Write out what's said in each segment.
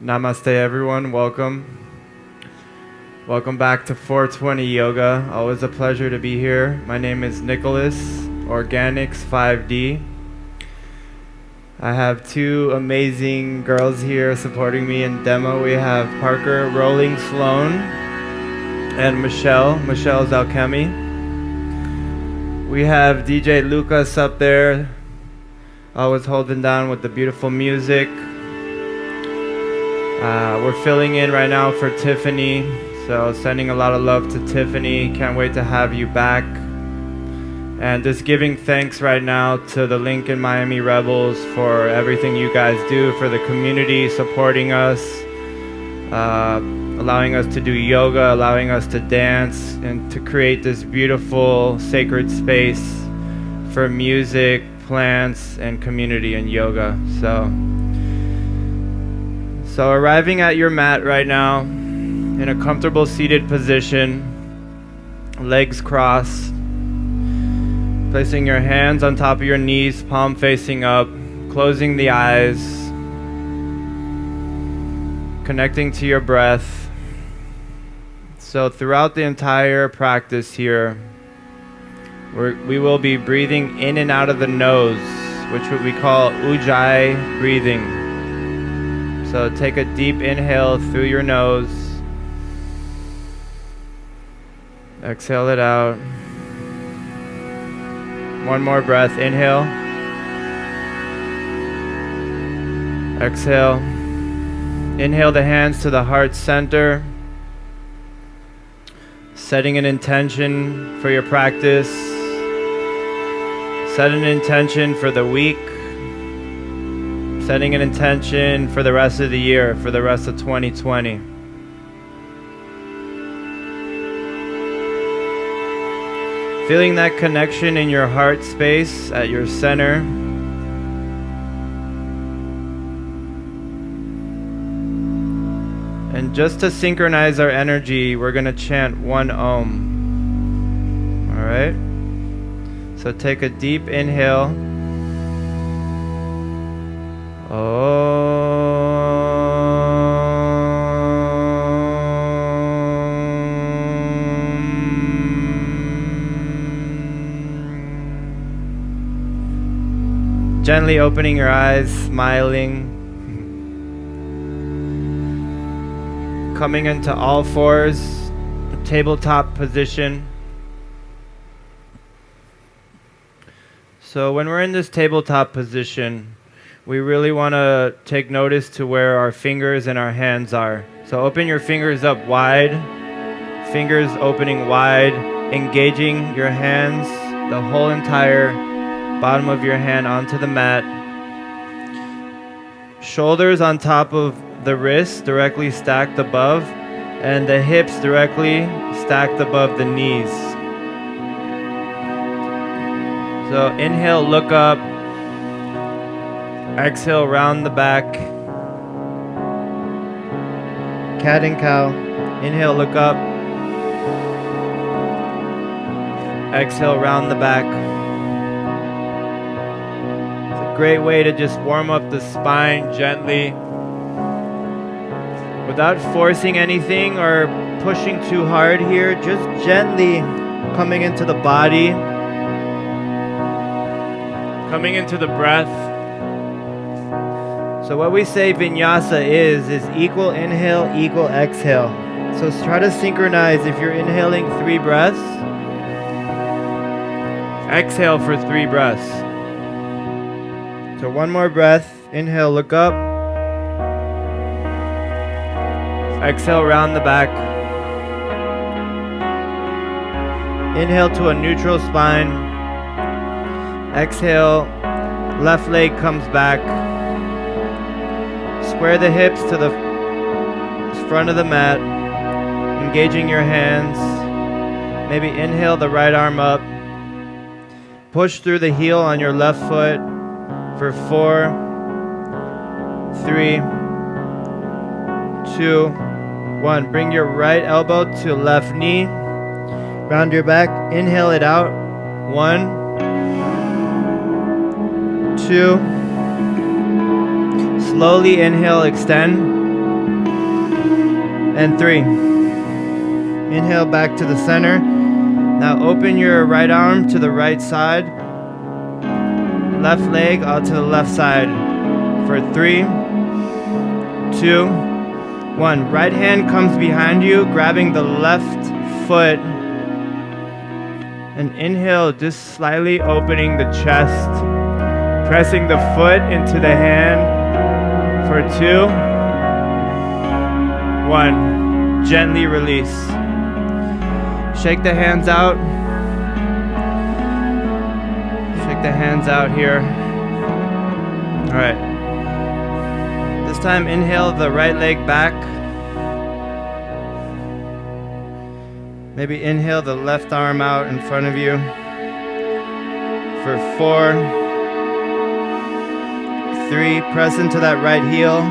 Namaste everyone, welcome. Welcome back to 420 Yoga. Always a pleasure to be here. My name is Nicholas, Organicks 5D. I have two amazing girls here supporting me in demo. We have Parker Rolling Sloan and Michelle's Alchemy. We have DJ Lucas up there, always holding down with the beautiful music. We're filling in right now for Tiffany, so sending a lot of love to Tiffany. Can't wait to have you back. And just giving thanks right now to the Lincoln Miami Rebels for everything you guys do for the community, supporting us, allowing us to do yoga, allowing us to dance, and to create this beautiful sacred space for music, plants, and community and yoga. So arriving at your mat right now in a comfortable seated position, legs crossed, placing your hands on top of your knees, palm facing up, closing the eyes, connecting to your breath. So throughout the entire practice here, we will be breathing in and out of the nose, which we call Ujjayi breathing. So take a deep inhale through your nose. Exhale it out. One more breath. Inhale. Exhale. Inhale the hands to the heart center. Setting an intention for your practice. Set an intention for the week. Setting an intention for the rest of the year, for the rest of 2020. Feeling that connection in your heart space at your center. And just to synchronize our energy, we're going to chant one Om. All right? So take a deep inhale. Gently opening your eyes, smiling. Coming into all fours, tabletop position. So when we're in this tabletop position, we really want to take notice to where our fingers and our hands are. So open your fingers up wide, fingers opening wide, engaging your hands, the whole entire bottom of your hand onto the mat. Shoulders on top of the wrists directly stacked above, and the hips directly stacked above the knees. So inhale, look up. Exhale, round the back. Cat and cow. Inhale, look up. Exhale, round the back. It's a great way to just warm up the spine gently without forcing anything or pushing too hard here. Just gently coming into the body, coming into the breath. So what we say vinyasa is equal inhale, equal exhale. So try to synchronize. If you're inhaling 3 breaths, exhale for 3 breaths. So one more breath. Inhale, look up. Exhale, round the back. Inhale to a neutral spine. Exhale, left leg comes back. Square the hips to the front of the mat, engaging your hands. Maybe inhale the right arm up. Push through the heel on your left foot for 4, 3, 2, 1. Bring your right elbow to left knee. Round your back. Inhale it out. 1, 2. Slowly inhale, extend. and 3. Inhale back to the center. Now open your right arm to the right side. Left leg out to the left side for 3, 2, 1. Right hand comes behind you, grabbing the left foot. And inhale, just slightly opening the chest. Pressing the foot into the hand for 2, 1. Gently release. Shake the hands out. Shake the hands out here. All right. This time, inhale the right leg back. Maybe inhale the left arm out in front of you for 4, 3, press into that right heel.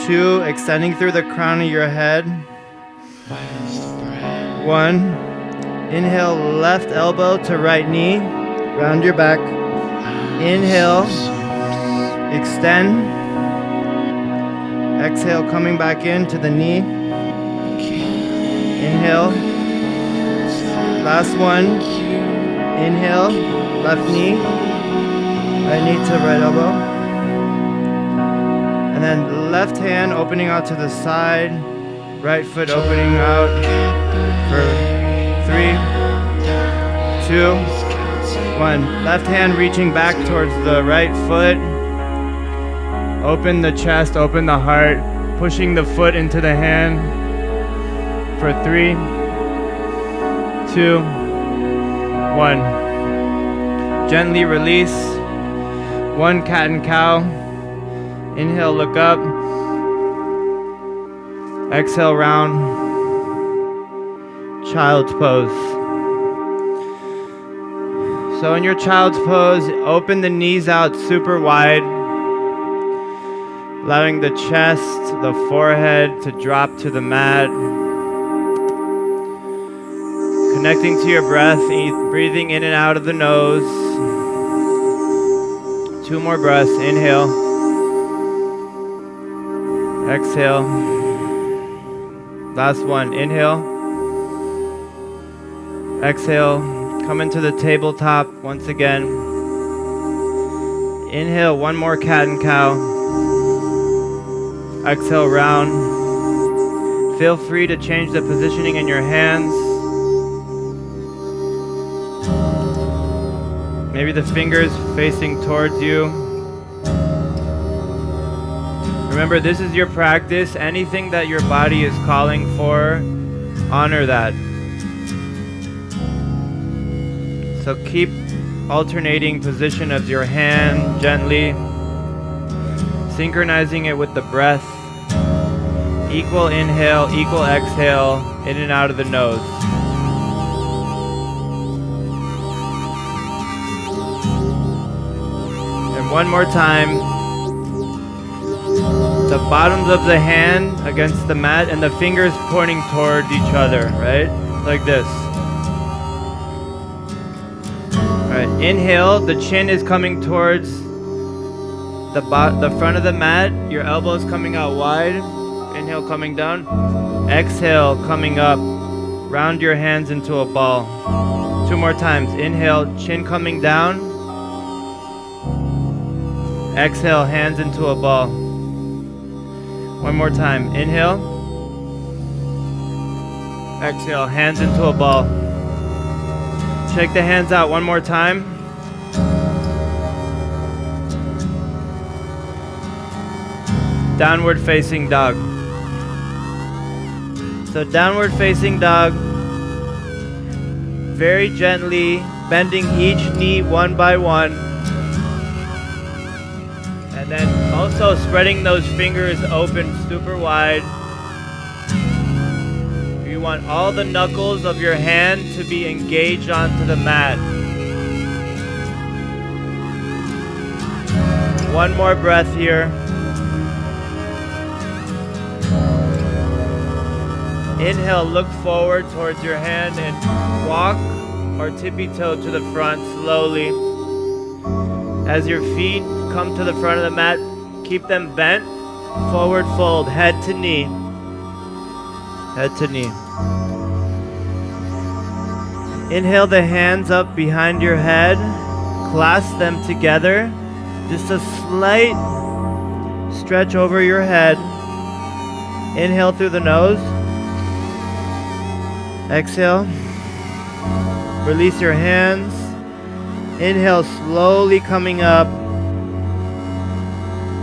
2, extending through the crown of your head. 1, inhale left elbow to right knee, round your back. Inhale, extend. Exhale, coming back into the knee. Inhale. Last one. Inhale, left knee. Right knee to right elbow. And then left hand opening out to the side. Right foot opening out for 3, 2, 1. Left hand reaching back towards the right foot. Open the chest, open the heart. Pushing the foot into the hand for 3, 2, 1. Gently release. 1 cat and cow. Inhale, look up. Exhale, round. Child's pose. So in your child's pose, open the knees out super wide, allowing the chest, the forehead to drop to the mat. Connecting to your breath, breathing in and out of the nose. 2 more breaths. Inhale. Exhale. Last one. Inhale. Exhale. Come into the tabletop once again. Inhale. 1 more cat and cow. Exhale, round. Feel free to change the positioning in your hands. Maybe the fingers facing towards you. Remember, this is your practice. Anything that your body is calling for, honor that. So keep alternating position of your hand gently, synchronizing it with the breath. Equal inhale, equal exhale, in and out of the nose. And one more time. The bottoms of the hand against the mat and the fingers pointing towards each other, right? Like this. Alright, inhale, the chin is coming towards the front of the mat, your elbows coming out wide. Inhale, coming down. Exhale, coming up. Round your hands into a ball. 2 more times. Inhale, chin coming down. Exhale, hands into a ball. 1 more time. Inhale. Exhale, hands into a ball. Shake the hands out 1 more time. Downward facing dog. So downward facing dog, very gently bending each knee one by one. And then also spreading those fingers open super wide. You want all the knuckles of your hand to be engaged onto the mat. 1 more breath here. Inhale, look forward towards your hand and walk or tippy-toe to the front slowly. As your feet come to the front of the mat, keep them bent, forward fold, head to knee. head to knee. Inhale the hands up behind your head, clasp them together, just a slight stretch over your head. Inhale through the nose, exhale, release your hands, inhale slowly coming up,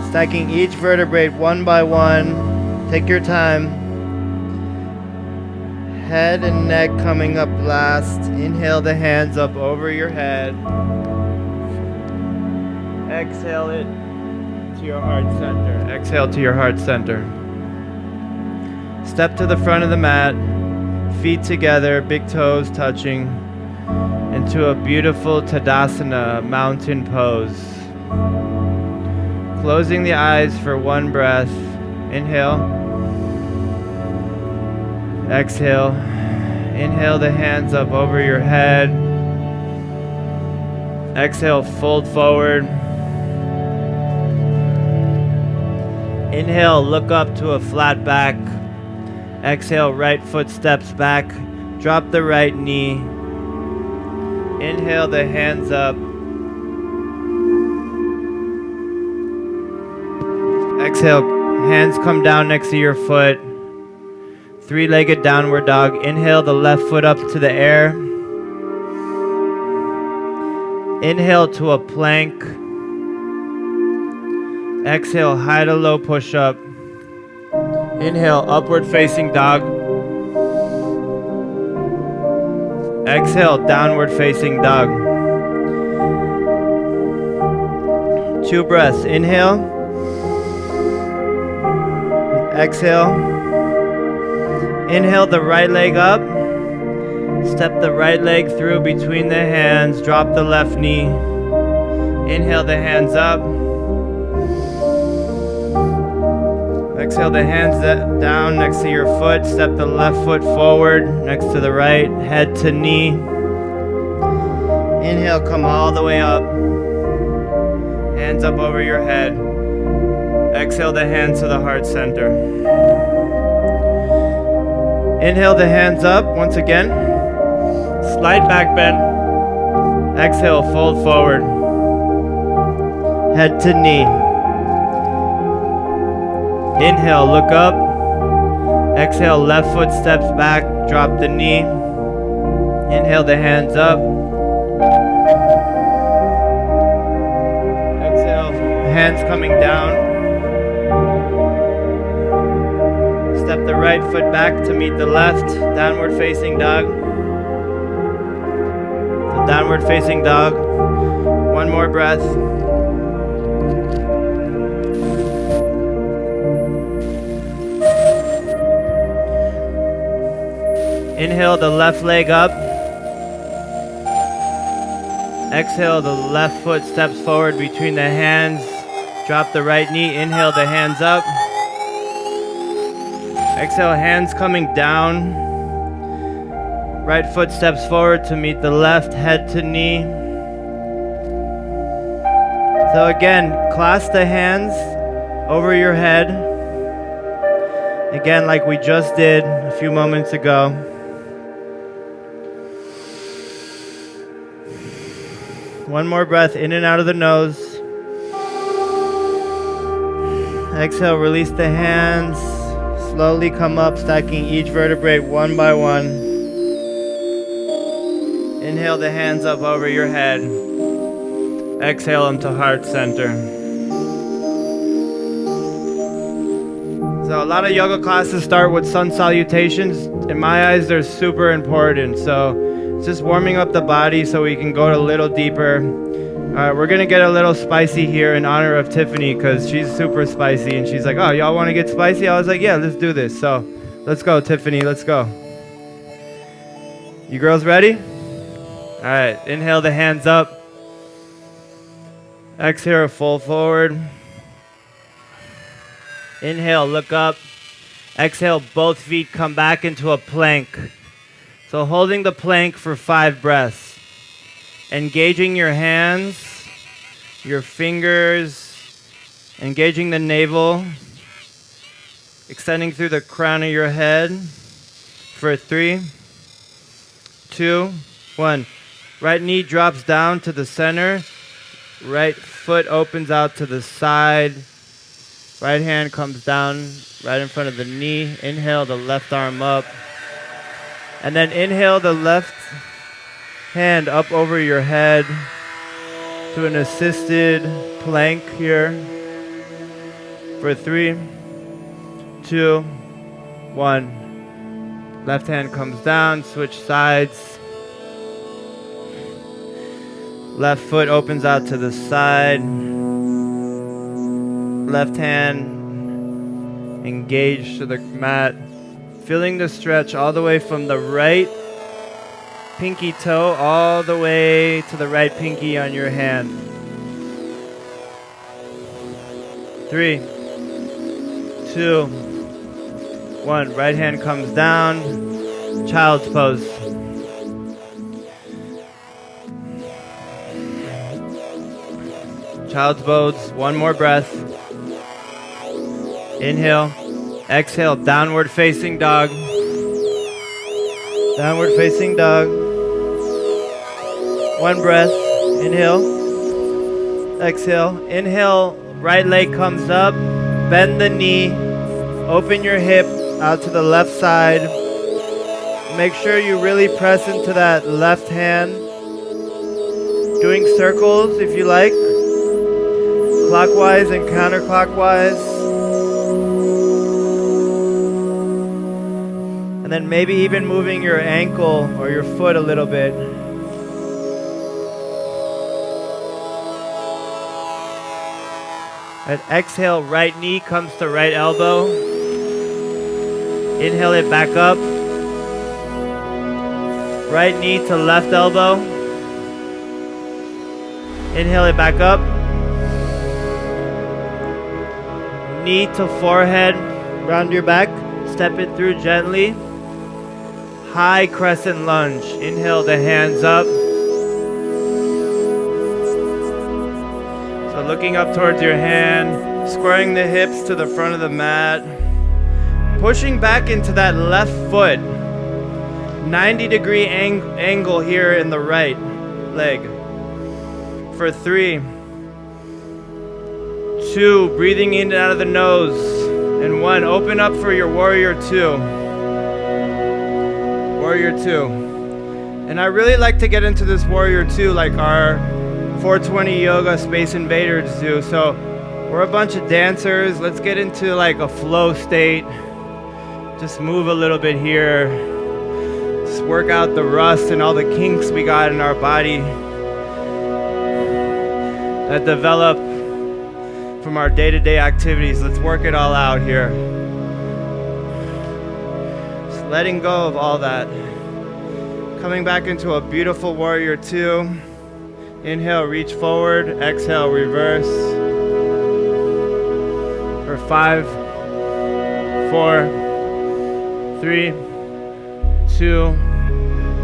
stacking each vertebrae one by one, take your time. Head and neck coming up last. Inhale the hands up over your head. Exhale it to your heart center. Exhale to your heart center. Step to the front of the mat. Feet together, big toes touching. Into a beautiful Tadasana mountain pose. Closing the eyes for one breath. Inhale. Exhale. Inhale the hands up over your head. Exhale, fold forward. Inhale, look up to a flat back. Exhale, right foot steps back. Drop the right knee. Inhale the hands up. Exhale, hands come down next to your foot. Three-legged downward dog. Inhale the left foot up to the air. Inhale to a plank. Exhale, high to low push-up. Inhale, upward facing dog. Exhale, downward facing dog. 2 breaths. Inhale. Exhale. Inhale the right leg up. Step the right leg through between the hands. Drop the left knee. Inhale the hands up. Exhale the hands down next to your foot. Step the left foot forward next to the right. Head to knee. Inhale, come all the way up. Hands up over your head. Exhale the hands to the heart center. Inhale the hands up once again. Slight back bend. Exhale, fold forward. Head to knee. Inhale, look up. Exhale, left foot steps back. Drop the knee. Inhale the hands up. Exhale, hands coming down. Step the right foot back to meet the left. Downward facing dog. The downward facing dog. One more breath. Inhale the left leg up. Exhale, the left foot steps forward between the hands. Drop the right knee. Inhale the hands up. Exhale, hands coming down. Right foot steps forward to meet the left, head to knee. So again, clasp the hands over your head. Again, like we just did a few moments ago. One more breath in and out of the nose. Exhale, release the hands. Slowly come up, stacking each vertebrae one by one. Inhale the hands up over your head. Exhale them to heart center. So a lot of yoga classes start with sun salutations. In my eyes, they're super important. So it's just warming up the body so we can go a little deeper. We're going to get a little spicy here in honor of Tiffany because she's super spicy. And she's like, oh, y'all want to get spicy? I was like, yeah, let's do this. So let's go, Tiffany. Let's go. You girls ready? All right. Inhale the hands up. Exhale, fold forward. Inhale, look up. Exhale, both feet come back into a plank. So holding the plank for 5 breaths. Engaging your hands, your fingers, engaging the navel, extending through the crown of your head, For 3, 2, 1. Right knee drops down to the center. Right foot opens out to the side. Right hand comes down right in front of the knee. Inhale the left arm up. And then inhale the left hand up over your head to an assisted plank here. For 3, 2, 1. Left hand comes down, switch sides. Left foot opens out to the side. Left hand engaged to the mat. Feeling the stretch all the way from the right pinky toe all the way to the right pinky on your hand. 3, 2, 1. Right hand comes down. Child's pose. Child's pose. One more breath. Inhale. Exhale. Downward facing dog. Downward facing dog. One breath. Inhale. Exhale. Inhale. Right leg comes up. Bend the knee. Open your hip out to the left side. Make sure you really press into that left hand. Doing circles if you like. Clockwise and counterclockwise. And then maybe even moving your ankle or your foot a little bit. And exhale, right knee comes to right elbow. Inhale it back up. Right knee to left elbow. Inhale it back up. Knee to forehead, round your back. Step it through gently. High crescent lunge. Inhale the hands up. So looking up towards your hand, squaring the hips to the front of the mat. Pushing back into that left foot. 90-degree angle here in the right leg. For 3, 2, breathing in and out of the nose. And 1, open up for your warrior 2. Warrior 2. And I really like to get into this warrior 2 like our 420 yoga space invaders do. So we're a bunch of dancers. Let's get into like a flow state. Just move a little bit here. Just work out the rust and all the kinks we got in our body that develop from our day-to-day activities. Let's work it all out here. Just letting go of all that. Coming back into a beautiful warrior 2. Inhale, reach forward. Exhale, reverse. For 5, 4, 3, 2,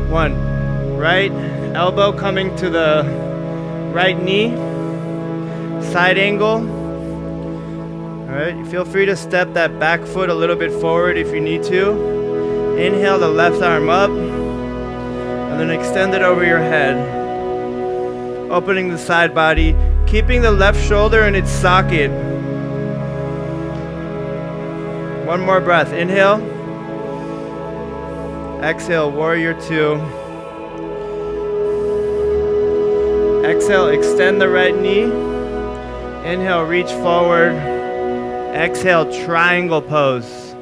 1. Right elbow coming to the right knee. Side angle. Alright, feel free to step that back foot a little bit forward if you need to. Inhale the left arm up. And then extend it over your head. Opening the side body. Keeping the left shoulder in its socket. One more breath. Inhale. Exhale, warrior 2. Exhale, extend the right knee. Inhale, reach forward. Exhale, triangle pose.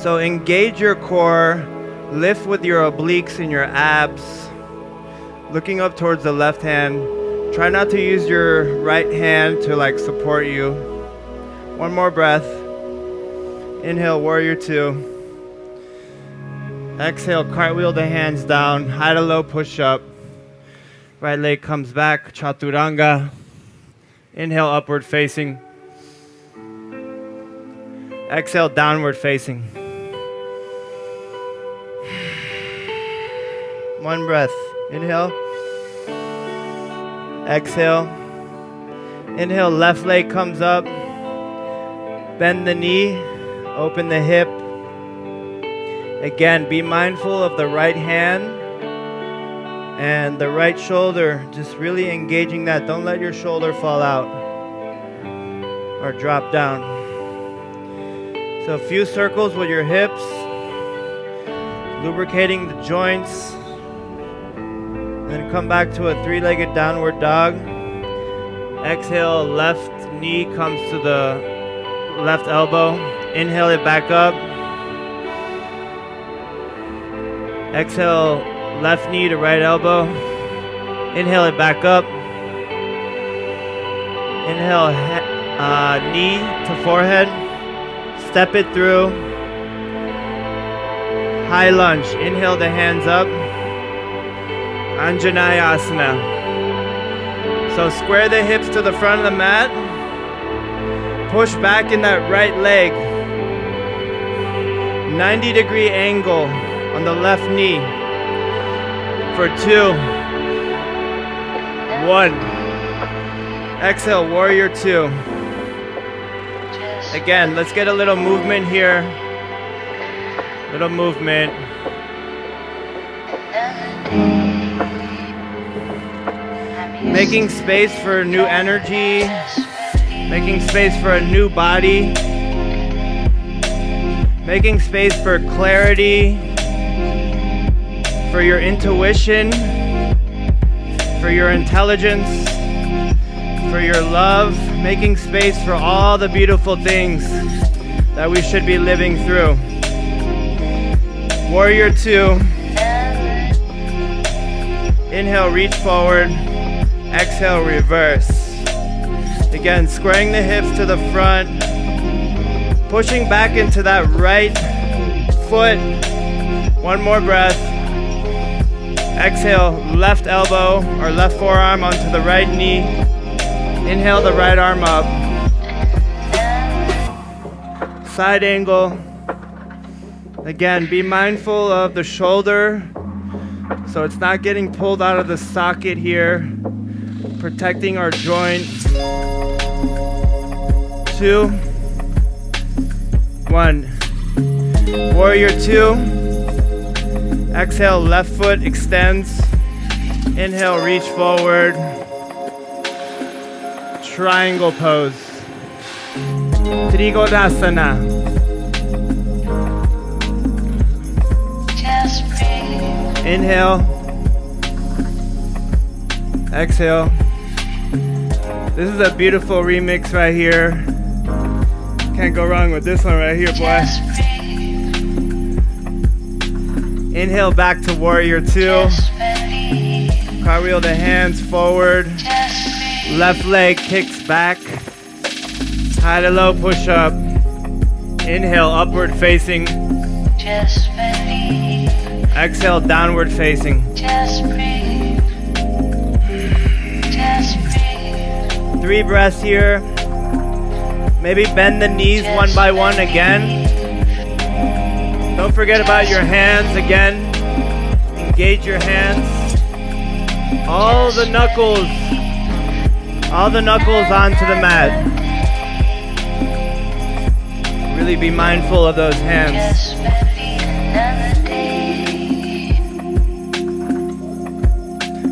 So engage your core. Lift with your obliques and your abs. Looking up towards the left hand. Try not to use your right hand to like support you. One more breath. Inhale, warrior 2. Exhale, cartwheel the hands down. High to low push up. Right leg comes back, chaturanga. Inhale, upward facing. Exhale, downward facing. One breath. Inhale. Exhale. Inhale, left leg comes up. Bend the knee, open the hip. Again, be mindful of the right hand and the right shoulder, just really engaging that. Don't let your shoulder fall out or drop down. So a few circles with your hips, lubricating the joints. Then come back to a three-legged downward dog. Exhale, left knee comes to the left elbow. Inhale it back up. Exhale, left knee to right elbow. Inhale it back up. Inhale, knee to forehead. Step it through. High lunge. Inhale the hands up. Anjaneyasana. So square the hips to the front of the mat. Push back in that right leg. 90-degree angle on the left knee. For 2. 1. Exhale, warrior 2. Again, let's get a little movement here. Little movement. Making space for new energy. Making space for a new body. Making space for clarity. For your intuition. For your intelligence. For your love. Making space for all the beautiful things that we should be living through. Warrior 2. Inhale, reach forward. Exhale, reverse. Again, squaring the hips to the front. Pushing back into that right foot. One more breath. Exhale, left elbow or left forearm onto the right knee. Inhale the right arm up. Side angle. Again, be mindful of the shoulder so it's not getting pulled out of the socket here. Protecting our joint. 2. 1. Warrior 2. Exhale, left foot extends. Inhale, reach forward. Triangle pose. Trigodasana. Just breathe. Inhale. Exhale. This is a beautiful remix right here. Can't go wrong with this one right here, boy. Inhale back to warrior 2. Cartwheel the hands forward. Left leg kicks back. High to low push up. Inhale upward facing. Exhale downward facing. 3 breaths here. Maybe bend the knees one by one again. Don't forget about your hands again. Engage your hands. All the knuckles onto the mat. Really be mindful of those hands.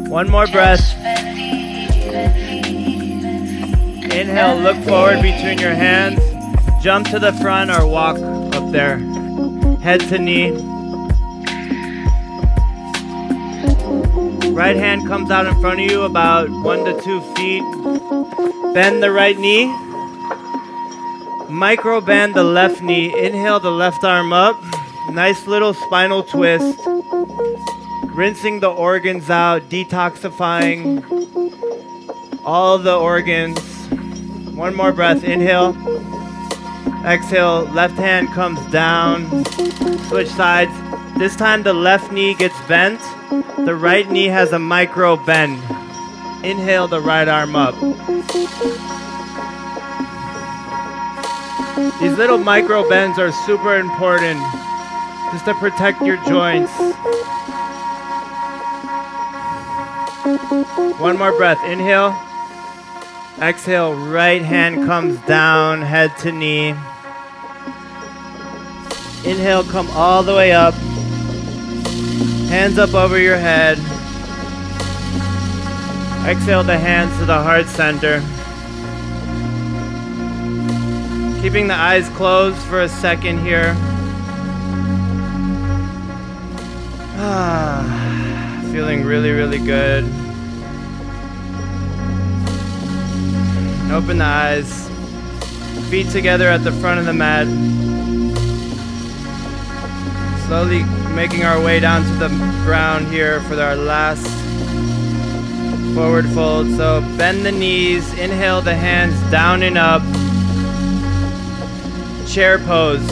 One more breath. Inhale, look forward between your hands. Jump to the front or walk up there. Head to knee. Right hand comes out in front of you about 1 to 2 feet. Bend the right knee. Micro bend the left knee. Inhale the left arm up. Nice little spinal twist. Rinsing the organs out, detoxifying all the organs. One more breath. Inhale. Exhale. Left hand comes down. Switch sides. This time the left knee gets bent. The right knee has a micro bend. Inhale the right arm up. These little micro bends are super important just to protect your joints. One more breath. Inhale. Exhale. Right hand comes down, head to knee. Inhale, come all the way up. Hands up over your head. Exhale the hands to the heart center. Keeping the eyes closed for a second here. Feeling really, really good. And open the eyes. Feet together at the front of the mat. Slowly making our way down to the ground here for our last forward fold. So bend the knees, inhale the hands down and up. Chair pose.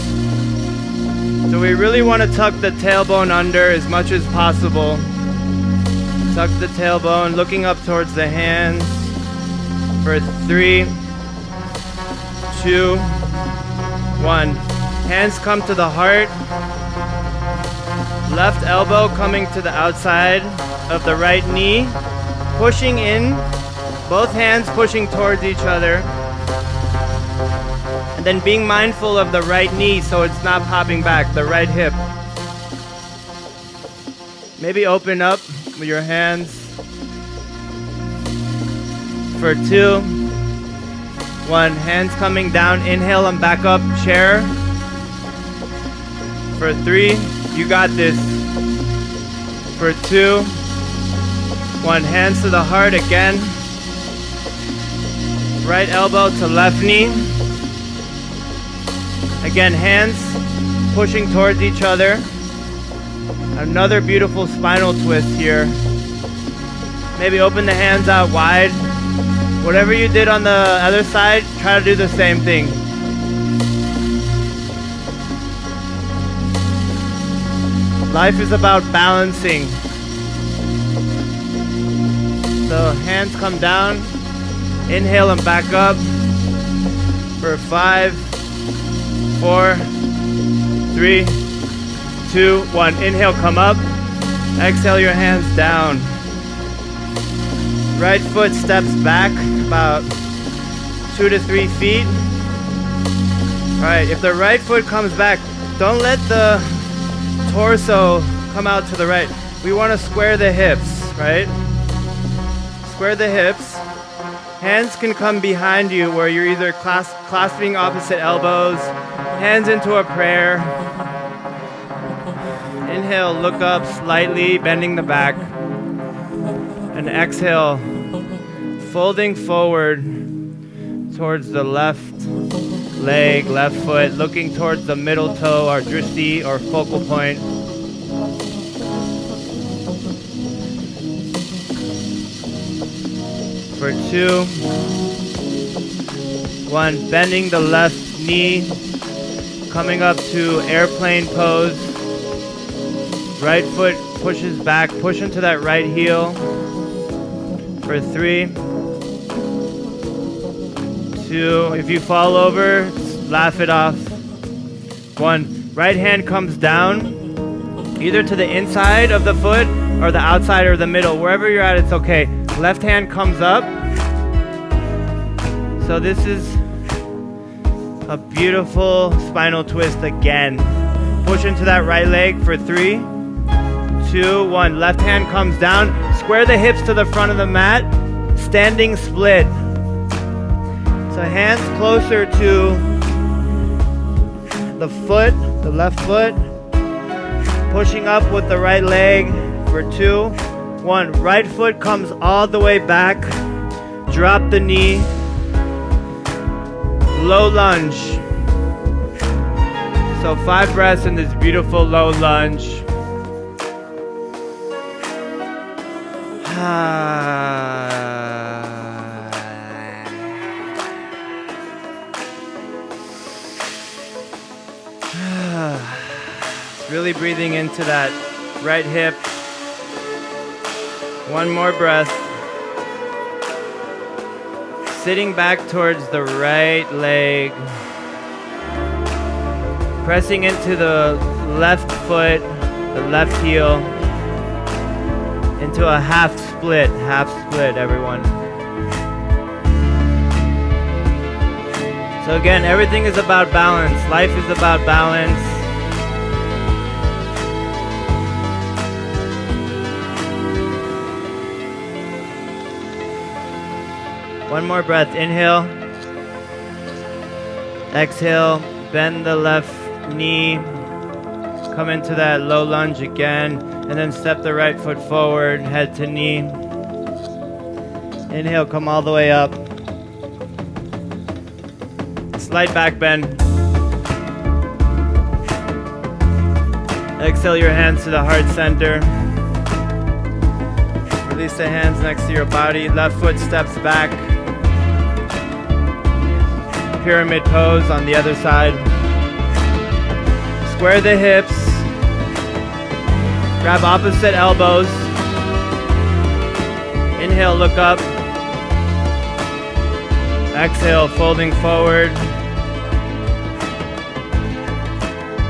So we really want to tuck the tailbone under as much as possible. Tuck the tailbone, looking up towards the hands for 3, 2, 1. Hands come to the heart. Left elbow coming to the outside of the right knee. Pushing in, both hands pushing towards each other. And then being mindful of the right knee so it's not popping back, the right hip. Maybe open up with your hands for 2, 1. Hands coming down, inhale and back up, chair. For 3, you got this. For 2, 1. Hands to the heart again. Right elbow to left knee. Again, hands pushing towards each other. Another beautiful spinal twist here. Maybe open the hands out wide. Whatever you did on the other side, try to do the same thing. Life is about balancing. So hands come down. Inhale and back up. For 5, 4, 3, 2, 1. Inhale, come up. Exhale your hands down. Right foot steps back about 2 to 3 feet. Alright, if the right foot comes back, don't let the torso come out to the right. We want to square the hips, right? Square the hips. Hands can come behind you where you're either clasping opposite elbows, hands into a prayer. Inhale, look up slightly, bending the back. And exhale, folding forward towards the left leg, left foot, looking towards the middle toe, our drishti or focal point. For 2, 1, bending the left knee, coming up to airplane pose. Right foot pushes back, push into that right heel. For 3, 2, if you fall over, laugh it off. 1, right hand comes down, either to the inside of the foot or the outside or the middle. Wherever you're at, it's okay. Left hand comes up. So this is a beautiful spinal twist again. Push into that right leg for 3, 2, 1. Left hand comes down. Square the hips to the front of the mat. Standing split. So hands closer to the foot, the left foot. Pushing up with the right leg for 2, 1. Right foot comes all the way back. Drop the knee. Low lunge. So 5 breaths in this beautiful low lunge. Really breathing into that right hip. One more breath. Sitting back towards the right leg. Pressing into the left foot, the left heel. Into a half split, everyone. So again, everything is about balance. Life is about balance. One more breath. Inhale. Exhale. Bend the left knee. Come into that low lunge again. And then step the right foot forward, head to knee. Inhale, come all the way up. Slight back bend. Exhale your hands to the heart center. Release the hands next to your body. Left foot steps back. Pyramid pose on the other side. Square the hips. Grab opposite elbows. Inhale, look up. Exhale, folding forward.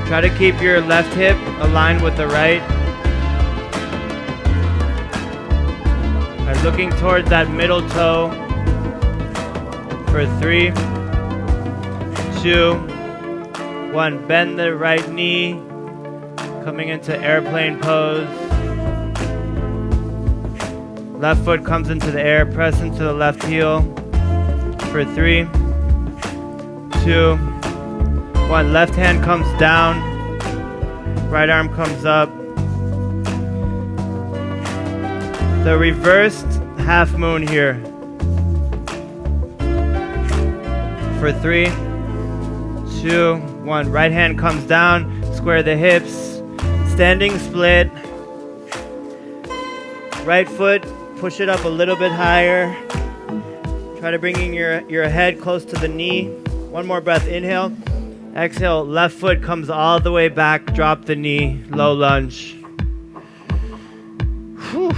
Try to keep your left hip aligned with the right. And looking towards that middle toe for 3, 2, 1. Bend the right knee. Coming into airplane pose. Left foot comes into the air. Press into the left heel for 3, 2, 1. Left hand comes down. Right arm comes up. The reversed half moon here. For 3, 2, 1. Right hand comes down. Square the hips. Standing split. Right foot, push it up a little bit higher. Try to bring your head close to the knee. One more breath. Inhale. Exhale. Left foot comes all the way back. Drop the knee. Low lunge. Whew.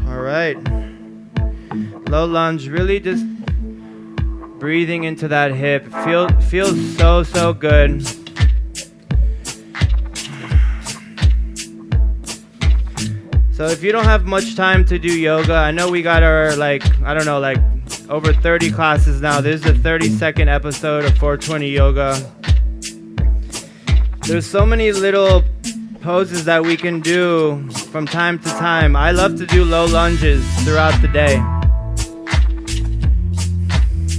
All right. Low lunge. Really just breathing into that hip. Feels so good. So if you don't have much time to do yoga, I know we got our over 30 classes now. This is the 32nd episode of 420 Yoga. There's so many little poses that we can do from time to time. I love to do low lunges throughout the day.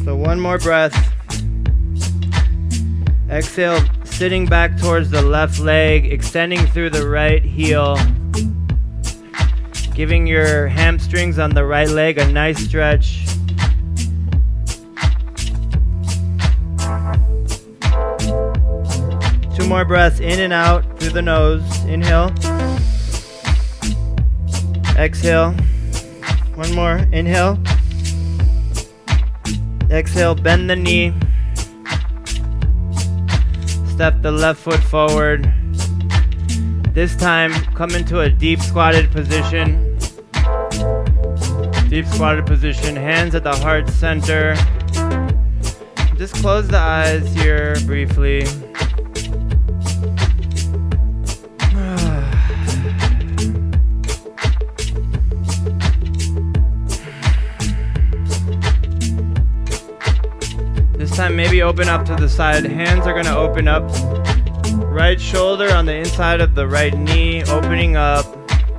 So one more breath. Exhale, sitting back towards the left leg, extending through the right heel. Giving your hamstrings on the right leg a nice stretch. Two more breaths in and out through the nose. Inhale. Exhale. One more. Inhale. Exhale. Bend the knee. Step the left foot forward. This time, come into a deep squatted position. Deep squatted position, hands at the heart center. Just close the eyes here briefly. This time, maybe open up to the side. Hands are going to open up. Right shoulder on the inside of the right knee, opening up,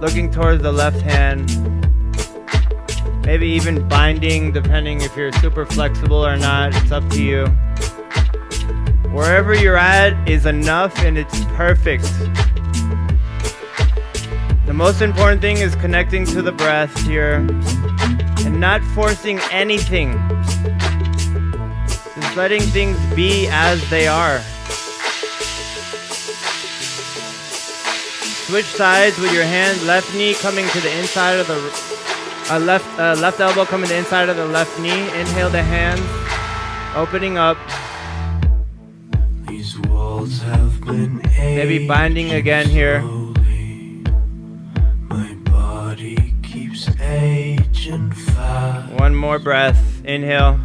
looking towards the left hand. Maybe even binding, depending if you're super flexible or not. It's up to you. Wherever you're at is enough and it's perfect. The most important thing is connecting to the breath here and not forcing anything. Just letting things be as they are. Switch sides with your hand, left knee coming to the inside of the left elbow coming to the inside of the left knee. Inhale the hands, opening up. These walls have been maybe binding again here. My body keeps aging fast. One more breath. Inhale.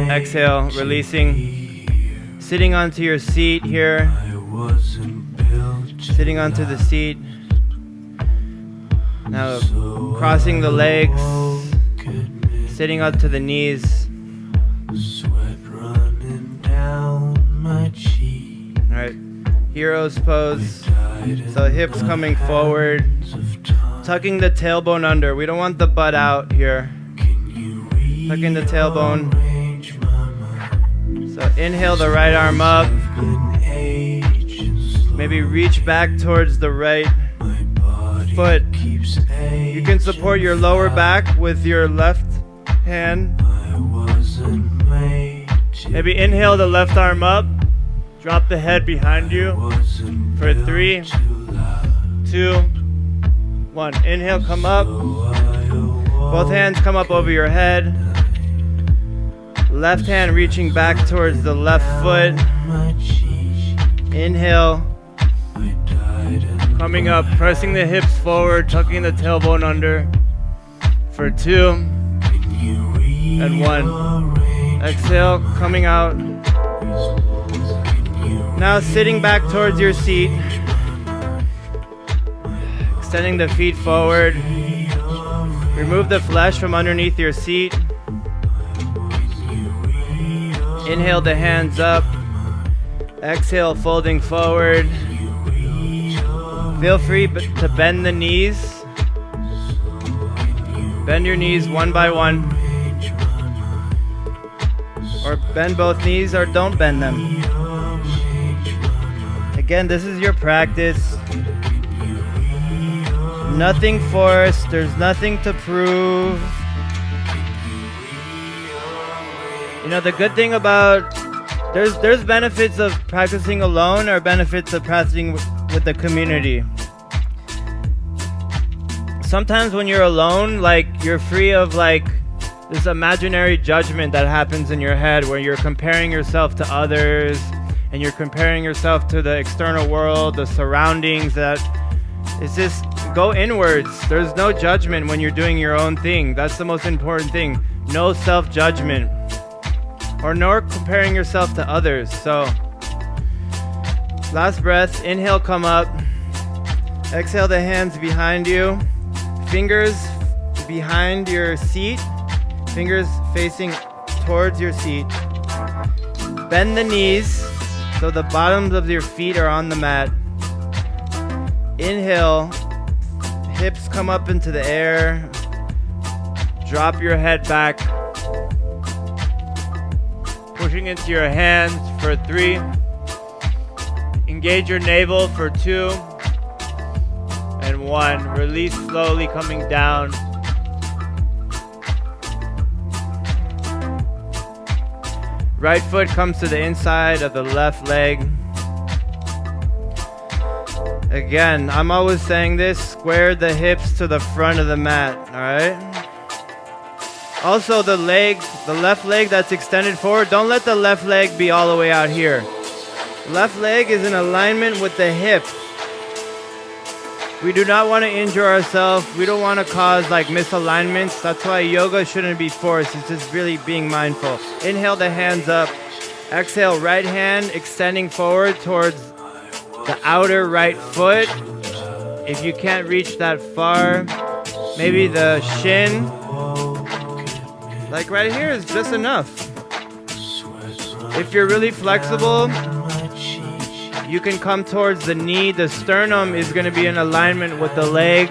Exhale, releasing. Sitting onto your seat here. Sitting onto the seat. Now crossing the legs. Sitting up to the knees. Alright, hero's pose. So hips coming forward. Tucking the tailbone under. We don't want the butt out here. tucking the tailbone. So inhale the right arm up. Maybe reach back towards the right foot. You can support your lower back with your left hand. Maybe inhale the left arm up. Drop the head behind you for 3, 2, 1. Inhale, come up. Both hands come up over your head. Left hand reaching back towards the left foot. Inhale. Coming up, pressing the hips forward, tucking the tailbone under for 2 and 1. Exhale, coming out. Now sitting back towards your seat. Extending the feet forward. Remove the flesh from underneath your seat. Inhale the hands up. Exhale, folding forward. Feel free to bend the knees. Bend your knees one by one. Or bend both knees or don't bend them. Again, this is your practice. Nothing forced. There's nothing to prove. You know, the good thing about there's benefits of practicing alone or benefits of practicing with the community. Sometimes when you're alone, like, you're free of like this imaginary judgment that happens in your head where you're comparing yourself to others and you're comparing yourself to the external world, the surroundings. That it's just go inwards. There's no judgment when you're doing your own thing. That's the most important thing. No self-judgment. Or nor comparing yourself to others. So last breath, inhale, come up. Exhale the hands behind you. Fingers behind your seat. Fingers facing towards your seat. Bend the knees so the bottoms of your feet are on the mat. Inhale. Hips come up into the air. Drop your head back. Pushing into your hands for 3. Engage your navel for 2 and 1. Release slowly, coming down. Right foot comes to the inside of the left leg. Again, I'm always saying this, square the hips to the front of the mat, alright? Also, the left leg that's extended forward, don't let the left leg be all the way out here. Left leg is in alignment with the hip. We do not want to injure ourselves. We don't want to cause like misalignments. That's why yoga shouldn't be forced. It's just really being mindful. Inhale the hands up. Exhale, right hand extending forward towards the outer right foot. If you can't reach that far, maybe the shin, like right here, is just enough. If you're really flexible, you can come towards the knee. The sternum is going to be in alignment with the leg.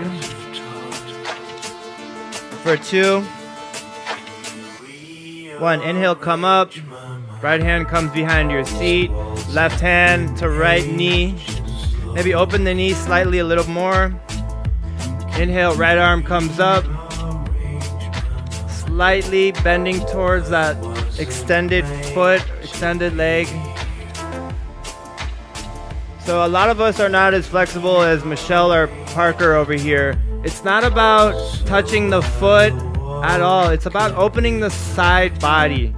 For 2, 1. Inhale, come up. Right hand comes behind your seat. Left hand to right knee. Maybe open the knee slightly a little more. Inhale, right arm comes up. Slightly bending towards that extended foot, extended leg. So a lot of us are not as flexible as Michelle or Parker over here. It's not about touching the foot at all. It's about opening the side body.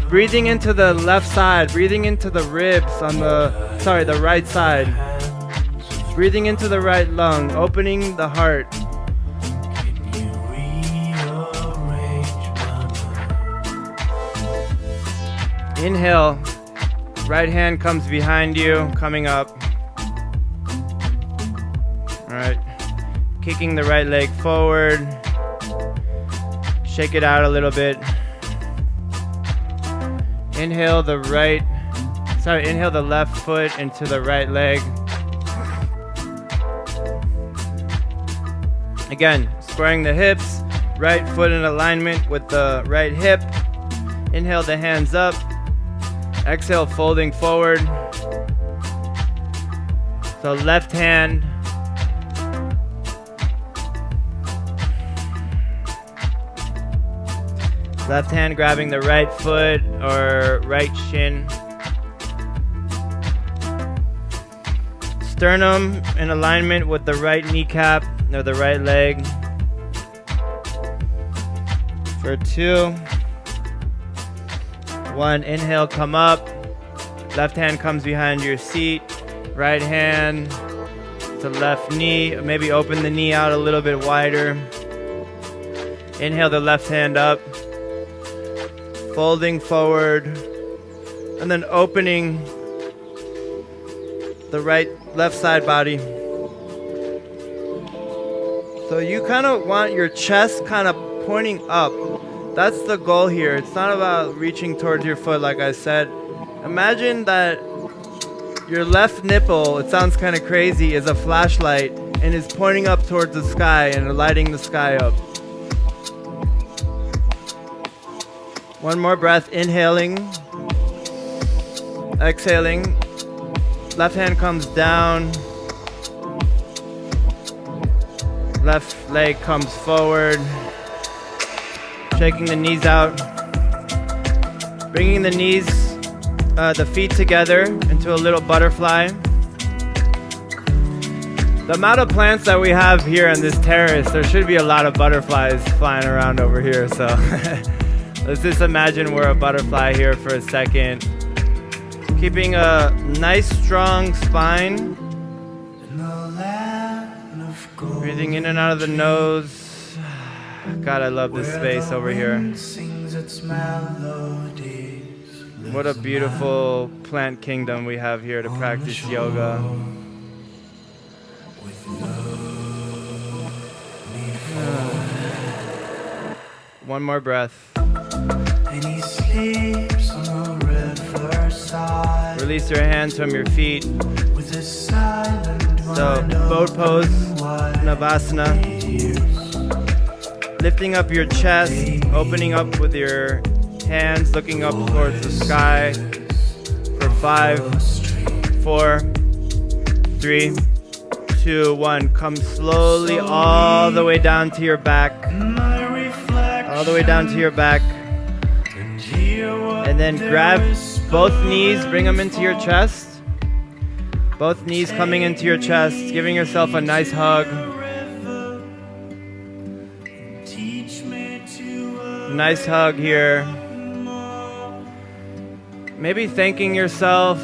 Breathing into the left side, breathing into the ribs on the right side. Breathing into the right lung, opening the heart. Inhale, right hand comes behind you, coming up. Alright, kicking the right leg forward. Shake it out a little bit. Inhale the left foot into the right leg. Again, squaring the hips, right foot in alignment with the right hip. Inhale the hands up. Exhale, folding forward. So left hand. Left hand grabbing the right foot or right shin. Sternum in alignment with the right kneecap or the right leg. For 2. 1, inhale, come up. Left hand comes behind your seat. Right hand to left knee. Maybe open the knee out a little bit wider. Inhale the left hand up. Folding forward. And then opening the left side body. So you kind of want your chest kind of pointing up. That's the goal here. It's not about reaching towards your foot, like I said. Imagine that your left nipple, it sounds kind of crazy, is a flashlight and is pointing up towards the sky and lighting the sky up. One more breath, inhaling, exhaling. Left hand comes down. Left leg comes forward. Shaking the knees out. Bringing the knees, the feet together into a little butterfly. The amount of plants that we have here on this terrace, there should be a lot of butterflies flying around over here. So let's just imagine we're a butterfly here for a second. Keeping a nice strong spine. Breathing in and out of the nose. God, I love this space over here. What a beautiful plant kingdom we have here to practice yoga. One more breath. Release your hands from your feet. So, boat pose, Savasana. Lifting up your chest, opening up with your hands, looking up towards the sky. For 5, 4, 3, 2, 1. Come slowly all the way down to your back. All the way down to your back. And then grab both knees, bring them into your chest. Both knees coming into your chest, giving yourself a nice hug. Nice hug here. Maybe thanking yourself.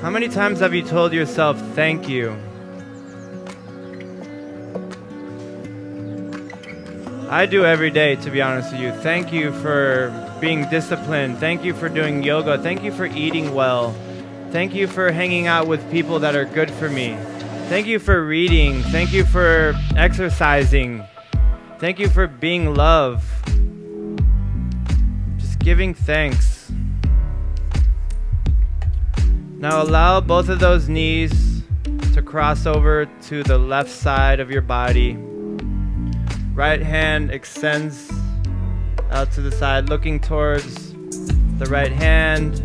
How many times have you told yourself thank you? I do every day, to be honest with you. Thank you for being disciplined. Thank you for doing yoga. Thank you for eating well. Thank you for hanging out with people that are good for me. Thank you for reading. Thank you for exercising. Thank you for being love. Just giving thanks. Now allow both of those knees to cross over to the left side of your body. Right hand extends out to the side, looking towards the right hand.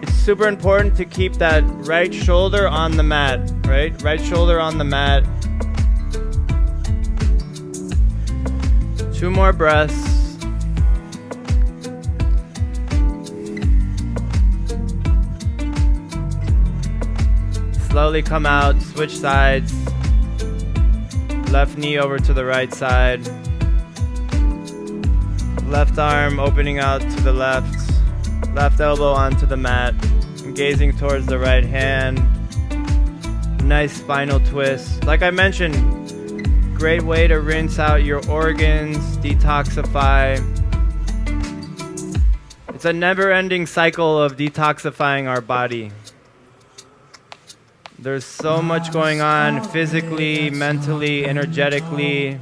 It's super important to keep that right shoulder on the mat, right? Right shoulder on the mat. 2 more breaths. Slowly come out, switch sides. Left knee over to the right side. Left arm opening out to the left. Left elbow onto the mat. Gazing towards the right hand. Nice spinal twist. Like I mentioned, great way to rinse out your organs, detoxify. It's a never-ending cycle of detoxifying our body. There's so much going on physically, mentally, energetically.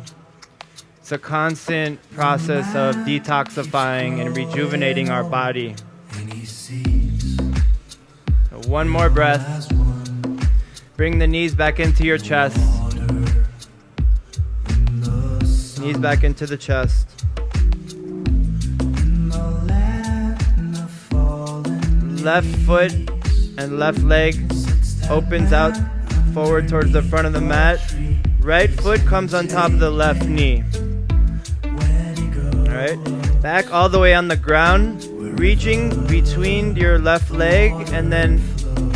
It's a constant process of detoxifying and rejuvenating our body. So 1 more breath. Bring the knees back into your chest. Knees back into the chest. Left foot and left leg opens out forward towards the front of the mat. Right foot comes on top of the left knee. Alright, back all the way on the ground, reaching between your left leg and then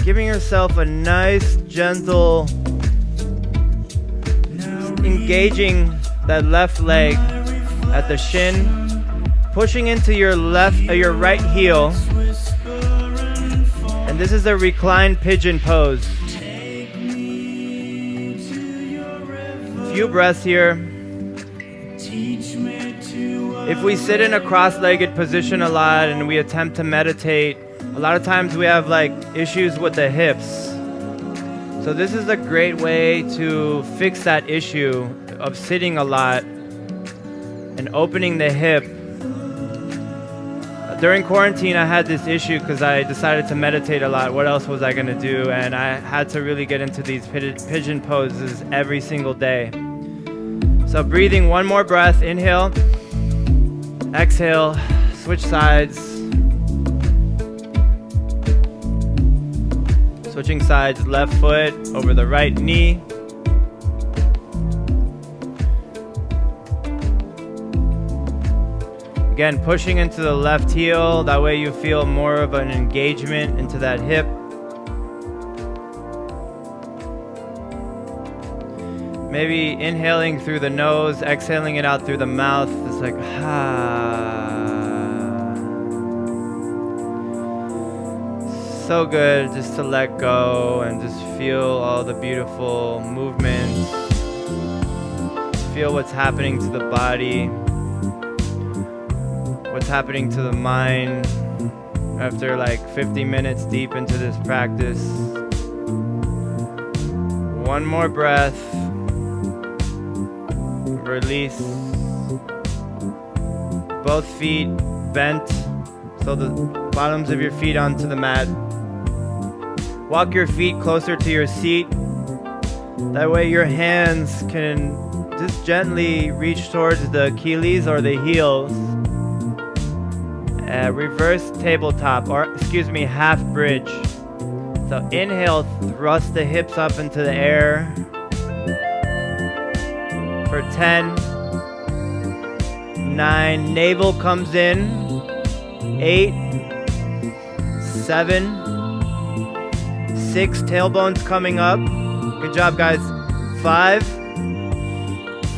giving yourself a nice, gentle, engaging that left leg at the shin, pushing into your right heel. And this is a reclined pigeon pose. Few breaths here. If we sit in a cross-legged position a lot and we attempt to meditate, a lot of times we have like issues with the hips. So this is a great way to fix that issue of sitting a lot and opening the hip. During quarantine, I had this issue because I decided to meditate a lot. What else was I going to do? And I had to really get into these pigeon poses every single day. So breathing, one more breath. Inhale, exhale, switch sides. Switching sides, left foot over the right knee. Again, pushing into the left heel, that way you feel more of an engagement into that hip. Maybe inhaling through the nose, exhaling it out through the mouth. It's like, so good just to let go and just feel all the beautiful movements. Feel what's happening to the body, what's happening to the mind after like 50 minutes deep into this practice. One more breath. Release. Both feet bent, so the bottoms of your feet onto the mat. Walk your feet closer to your seat. That way your hands can just gently reach towards the Achilles or the heels. Reverse tabletop, or excuse me, half bridge. So inhale, thrust the hips up into the air. For 10, 9, navel comes in. 8, 7, 6, tailbones coming up. Good job, guys. 5,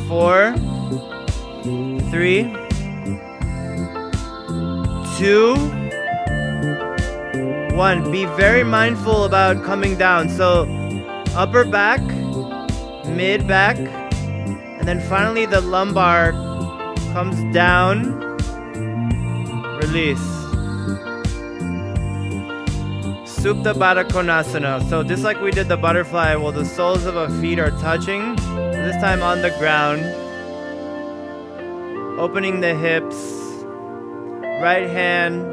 4, 3, 2, 1. Be very mindful about coming down. So upper back, mid back, and then finally the lumbar comes down. Release. Supta Baddha Konasana. So just like we did the butterfly, well, the soles of our feet are touching. This time on the ground. Opening the hips. Right hand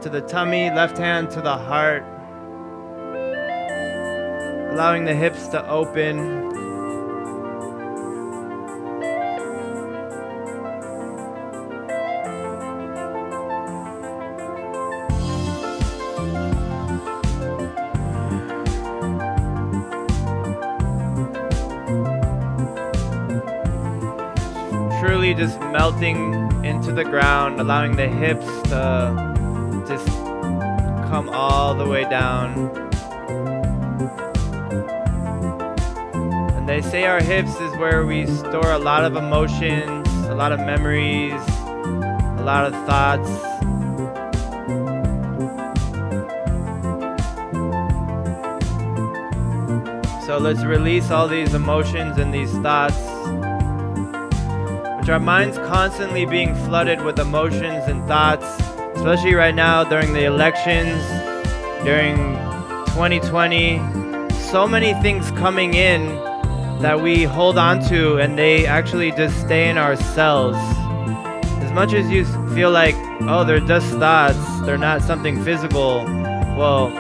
to the tummy, left hand to the heart. Allowing the hips to open. Truly just melting into the ground, allowing the hips to just come all the way down. And they say our hips is where we store a lot of emotions, a lot of memories, a lot of thoughts. So let's release all these emotions and these thoughts. Our mind's constantly being flooded with emotions and thoughts, especially right now during the elections, during 2020. So many things coming in that we hold on to, and they actually just stay in our cells. As much as you feel like, oh, they're just thoughts, they're not something physical, well,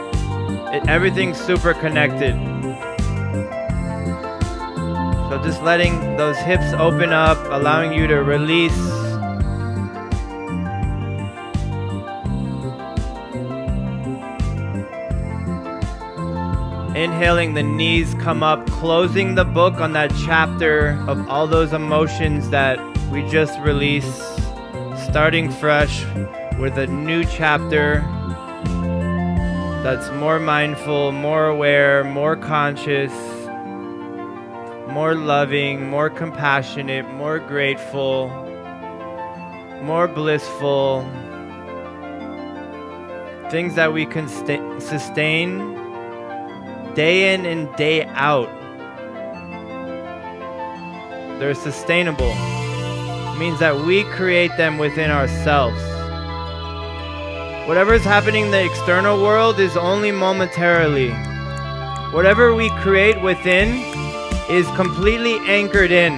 everything's super connected. So just letting those hips open up, allowing you to release. Inhaling, the knees come up, closing the book on that chapter of all those emotions that we just released, starting fresh with a new chapter that's more mindful, more aware, more conscious, more loving, more compassionate, more grateful, more blissful. Things that we can sustain day in and day out. They're sustainable. It means that we create them within ourselves. Whatever is happening in the external world is only momentarily. Whatever we create within is completely anchored in.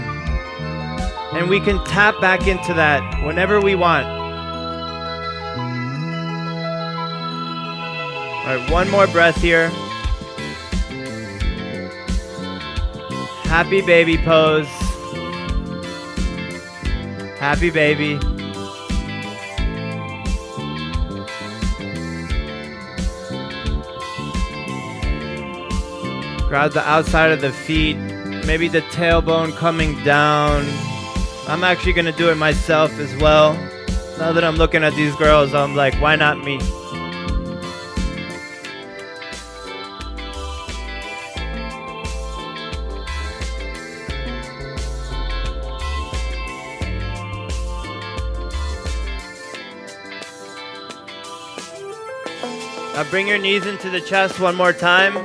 And we can tap back into that whenever we want. All right, one more breath here. Happy baby pose. Happy baby. Grab the outside of the feet, maybe the tailbone coming down. I'm actually gonna do it myself as well. Now that I'm looking at these girls, I'm like, why not me? Now bring your knees into the chest one more time.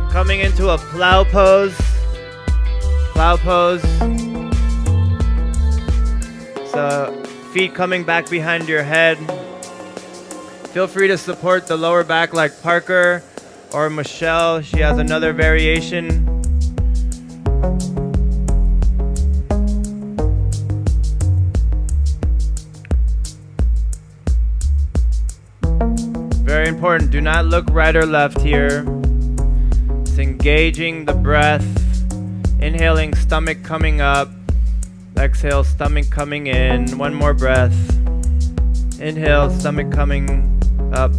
Coming into a plow pose. Plow pose. So feet coming back behind your head. Feel free to support the lower back like Parker or Michelle. She has another variation. Very important. Do not look right or left here. Engaging the breath, inhaling, stomach coming up, exhale, stomach coming in. One more breath. Inhale, stomach coming up,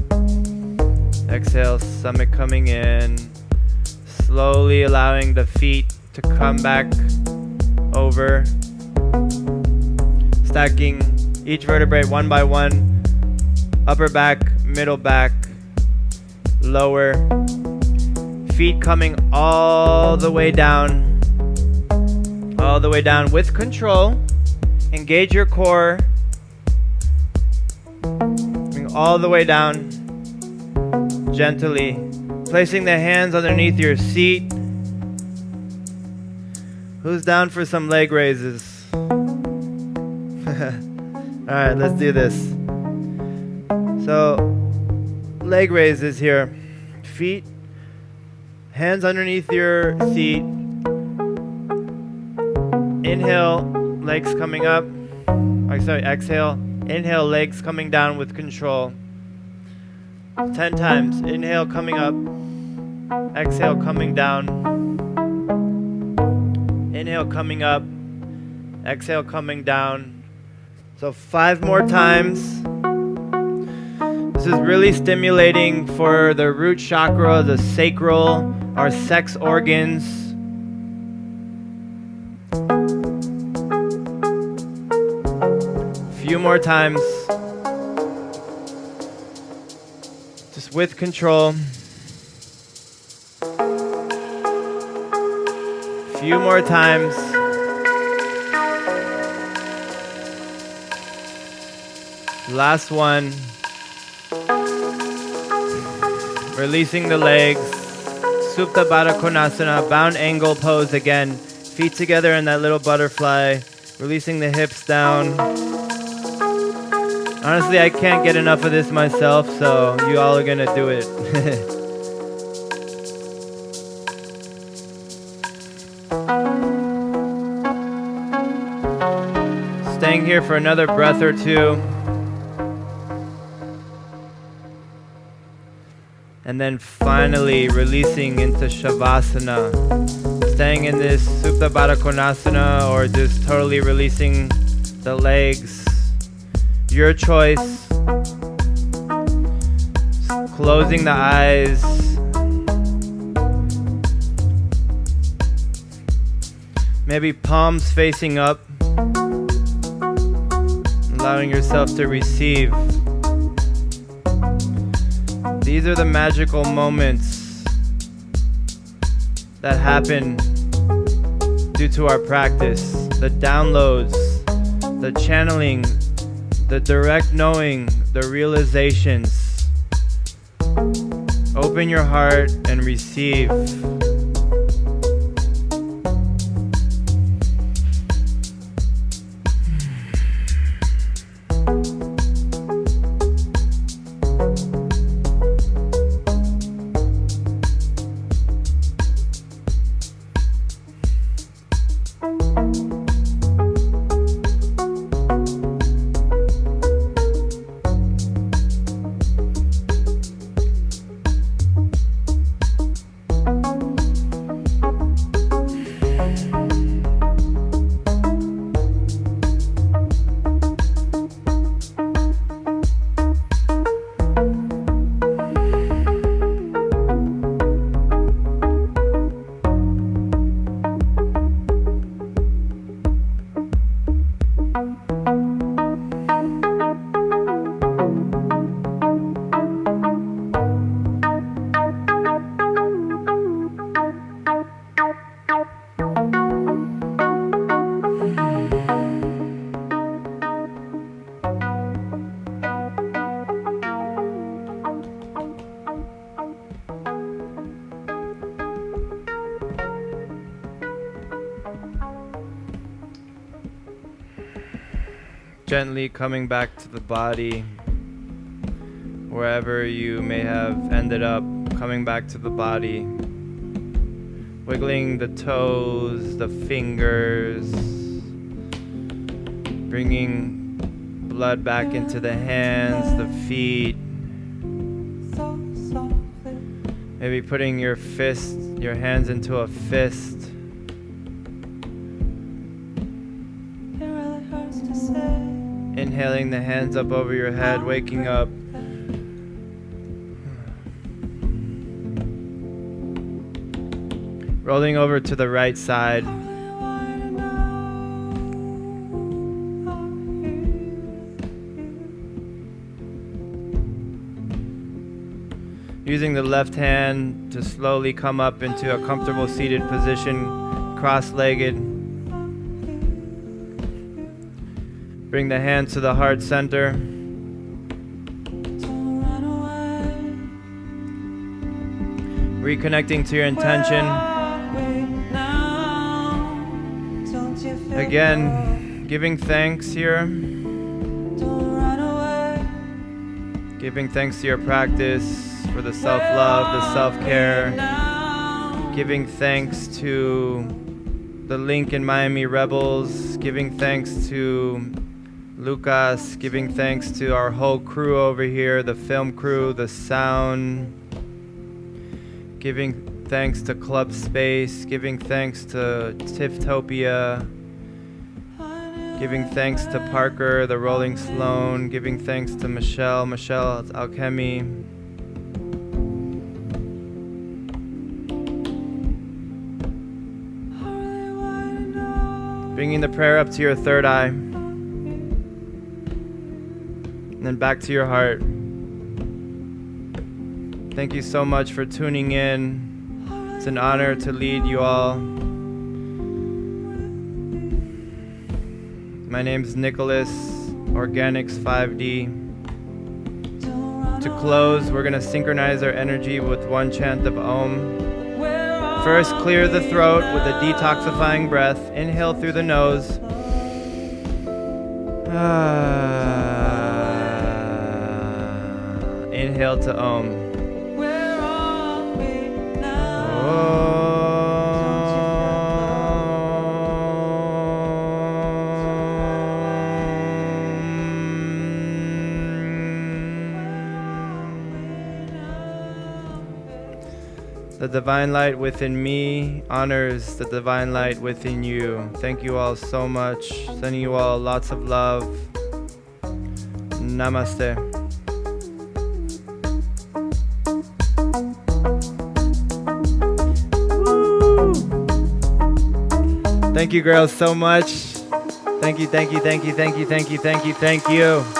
exhale, stomach coming in. Slowly allowing the feet to come back over, stacking each vertebrae one by one. Upper back, middle back, lower. Feet coming all the way down with control. Engage your core. Bring all the way down gently, placing the hands underneath your seat. Who's down for some leg raises? Alright, let's do this. So, leg raises here. Feet, hands underneath your seat. Inhale, legs coming up. Exhale. Inhale, legs coming down with control. 10 times. Inhale, coming up. Exhale, coming down. Inhale, coming up. Exhale, coming down. So 5 more times. This is really stimulating for the root chakra, the sacral, our sex organs. Few more times. Just with control. Few more times. Last one. Releasing the legs. Supta Baddha Konasana, bound angle pose again. Feet together in that little butterfly. Releasing the hips down. Honestly, I can't get enough of this myself, so you all are gonna do it. Staying here for another breath or two. And then finally releasing into Savasana. Staying in this Supta Baddha Konasana or just totally releasing the legs. Your choice. Closing the eyes. Maybe palms facing up. Allowing yourself to receive. These are the magical moments that happen due to our practice. The downloads, the channeling, the direct knowing, the realizations. Open your heart and receive. Gently coming back to the body, wherever you may have ended up, coming back to the body, wiggling the toes, the fingers, bringing blood back into the hands, the feet, maybe putting your hands into a fist. Inhaling the hands up over your head, waking up. Rolling over to the right side. Using the left hand to slowly come up into a comfortable seated position, cross-legged. Bring the hands to the heart center. Reconnecting to your intention. Again, giving thanks here. Giving thanks to your practice for the self-love, the self-care. Giving thanks to the Link and Miami Rebels. Giving thanks to Lucas, giving thanks to our whole crew over here, the film crew, the sound, giving thanks to Club Space, giving thanks to Tifftopia, giving thanks to Parker, the Rolling Sloan, giving thanks to Michelle's Alchemy. Bringing the prayer up to your third eye. And then back to your heart. Thank you so much for tuning in. It's an honor to lead you all. My name is Nicholas, Organicks 5D. To close, we're going to synchronize our energy with one chant of Om. First, clear the throat with a detoxifying breath. Inhale through the nose. Inhale to Om. The divine light within me honors the divine light within you. Thank you all so much. Sending you all lots of love. Namaste. Woo! Thank you girls so much. Thank you, thank you, thank you, thank you, thank you, thank you, thank you.